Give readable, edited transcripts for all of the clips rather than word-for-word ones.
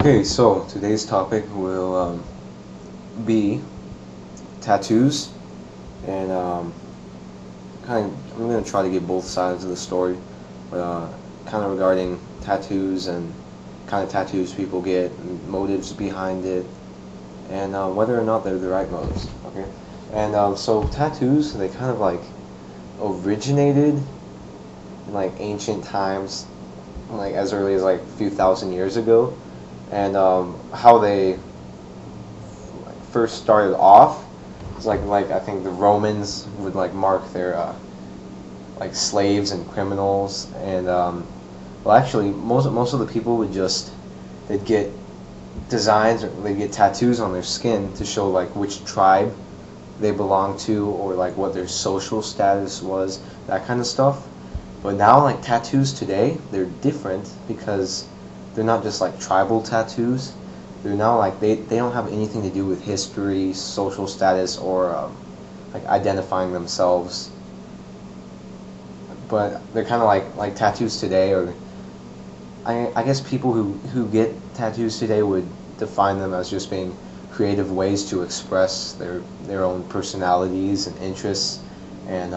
Okay, so today's topic will be tattoos, and I'm gonna try to get both sides of the story, but kind of regarding tattoos and kind of tattoos people get, and motives behind it, and whether or not they're the right motives. Okay, and so tattoos, they kind of like originated in like ancient times, like as early as like a few thousand years ago, and how they first started off is like I think the Romans would like mark their like slaves and criminals, and well, actually most of the people would just they'd get designs, or they'd get tattoos on their skin to show like which tribe they belonged to, or like what their social status was, that kind of stuff. But now, like, tattoos today, they're different because they're not just like tribal tattoos. They're now like they don't have anything to do with history, social status, or like identifying themselves. But they're kind of like tattoos today, or I guess people who get tattoos today would define them as just being creative ways to express their own personalities and interests, and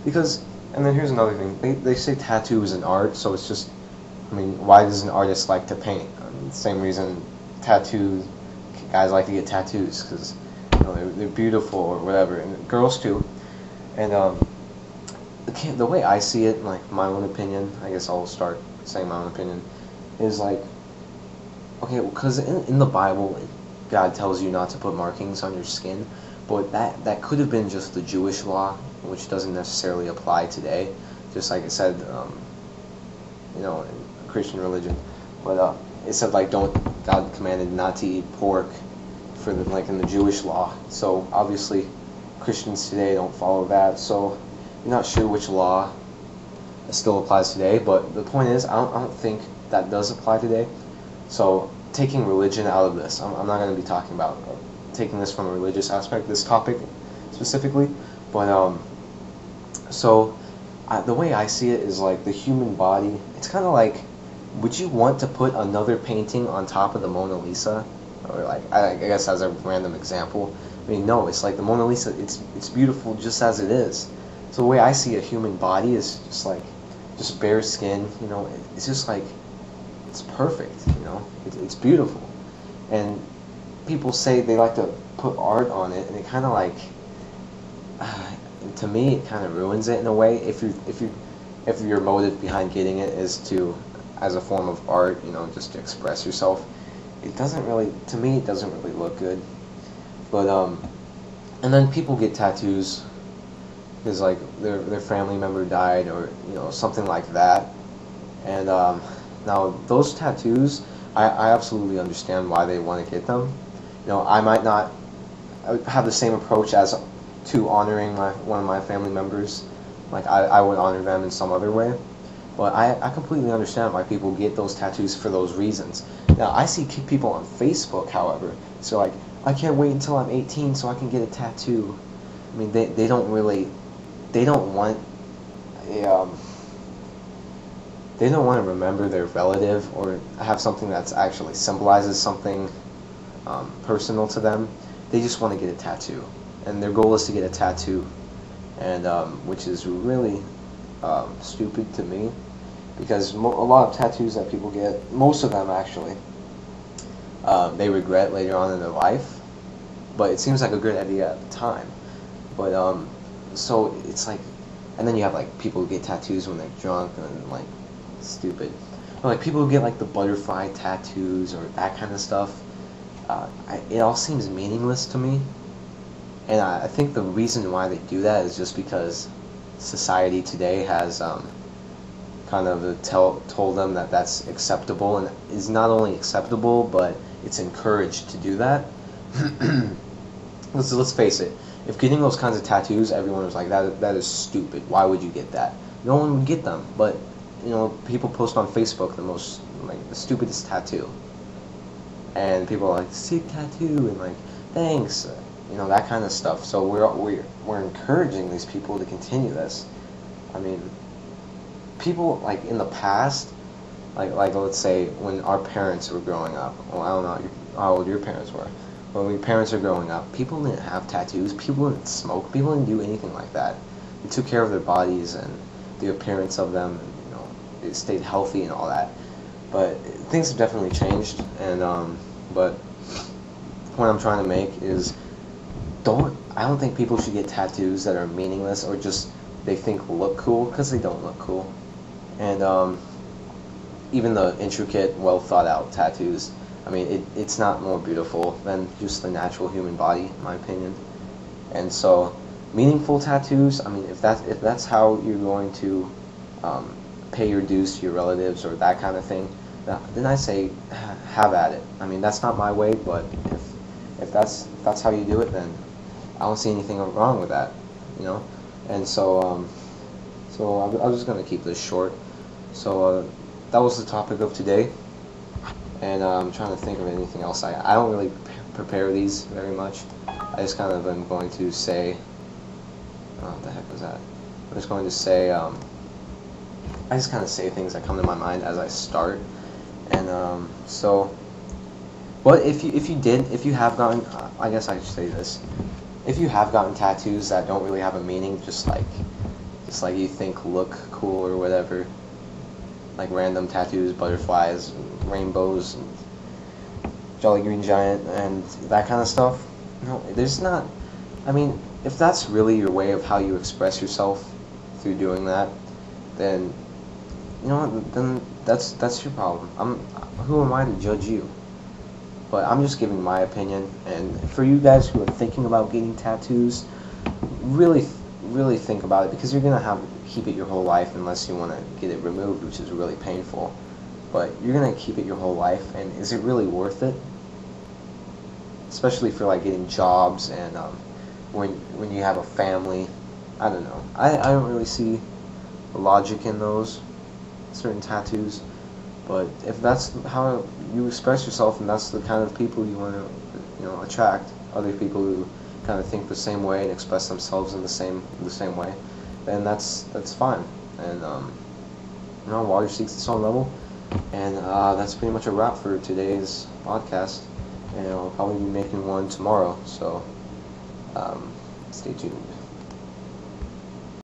because. And then here's another thing. They say tattoo is an art, so it's just, I mean, why does an artist like to paint? I mean, same reason tattoo guys like to get tattoos, because they're beautiful or whatever, and girls too. And the way I see it, like my own opinion, I guess I'll start saying my own opinion, is like, okay, because in the Bible, God tells you not to put markings on your skin, but that could have been just the Jewish law, which doesn't necessarily apply today. Just like it said, in Christian religion, but it said like God commanded not to eat pork for the like in the Jewish law. So obviously, Christians today don't follow that. So you're not sure which law still applies today. But the point is, I don't think that does apply today. So taking religion out of this, I'm not going to be talking about taking this from a religious aspect, this topic specifically, but so the way I see it is like the human body, it's kind of like, would you want to put another painting on top of the Mona Lisa? Or like, I guess as a random example, I mean, no, it's like the Mona Lisa, it's beautiful just as it is. So the way I see a human body is just bare skin, it's just like, it's perfect, it's beautiful. And people say they like to put art on it, and it kind of like, to me, it kind of ruins it in a way. If your motive behind getting it is to, as a form of art, just to express yourself, it doesn't really, to me, it doesn't really look good. But and then people get tattoos because like their family member died, or something like that, and now those tattoos, I absolutely understand why they want to get them. I might not have the same approach as to honoring one of my family members. Like I would honor them in some other way. But I completely understand why people get those tattoos for those reasons. Now, I see people on Facebook, however, so like, I can't wait until I'm 18 so I can get a tattoo. I mean, they don't want a, they don't want to remember their relative or have something that's actually symbolizes something personal to them. They just want to get a tattoo, and their goal is to get a tattoo, and which is really stupid to me, because a lot of tattoos that people get, most of them actually, they regret later on in their life, but it seems like a good idea at the time. But so it's like, and then you have like people who get tattoos when they're drunk and like stupid, or like people who get like the butterfly tattoos or that kind of stuff. It all seems meaningless to me, and I think the reason why they do that is just because society today has kind of told them that that's acceptable, and is not only acceptable, but it's encouraged to do that. Let's face it, if getting those kinds of tattoos, everyone was like, that is stupid, why would you get that? No one would get them, but people post on Facebook the stupidest tattoo, and people are like, sick tattoo, and like, thanks, that kind of stuff. So we're encouraging these people to continue this. I mean, people like in the past, Like let's say when our parents were growing up. Well, I don't know how old your parents were. When your parents were growing up, people didn't have tattoos. People didn't smoke. People didn't do anything like that. They took care of their bodies and the appearance of them. You know, they stayed healthy and all that. But things have definitely changed. And but the point I'm trying to make is I don't think people should get tattoos that are meaningless or just they think look cool, because they don't look cool. And even the intricate, well thought out tattoos, I mean, it's not more beautiful than just the natural human body, in my opinion. And so, meaningful tattoos, I mean, if that's how you're going to pay your dues to your relatives or that kind of thing, then I say have at it. I mean, that's not my way, but if that's how you do it, then I don't see anything wrong with that, you know. And so I'm just gonna keep this short. So that was the topic of today, and I'm trying to think of anything else. I don't really prepare these very much. I just kind of am going to say, what the heck was that? I'm just going to say, I just kind of say things that come to my mind as I start, and so. But if you have gotten, I guess I should say this. If you have gotten tattoos that don't really have a meaning, just like you think look cool or whatever, like random tattoos, butterflies, rainbows, and Jolly Green Giant, and that kind of stuff. No, there's not. I mean, if that's really your way of how you express yourself through doing that, then you know what? Then that's your problem. Who am I to judge you? But I'm just giving my opinion, and for you guys who are thinking about getting tattoos, really think about it, because you're gonna keep it your whole life unless you want to get it removed, which is really painful. But you're gonna keep it your whole life, and is it really worth it? Especially for like getting jobs and when you have a family. I don't know. I don't really see the logic in those certain tattoos. But if that's how you express yourself, and that's the kind of people you want to, attract, other people who kind of think the same way and express themselves in the same way, then that's fine. And water seeks its own level. And that's pretty much a wrap for today's podcast. And I'll probably be making one tomorrow. So stay tuned.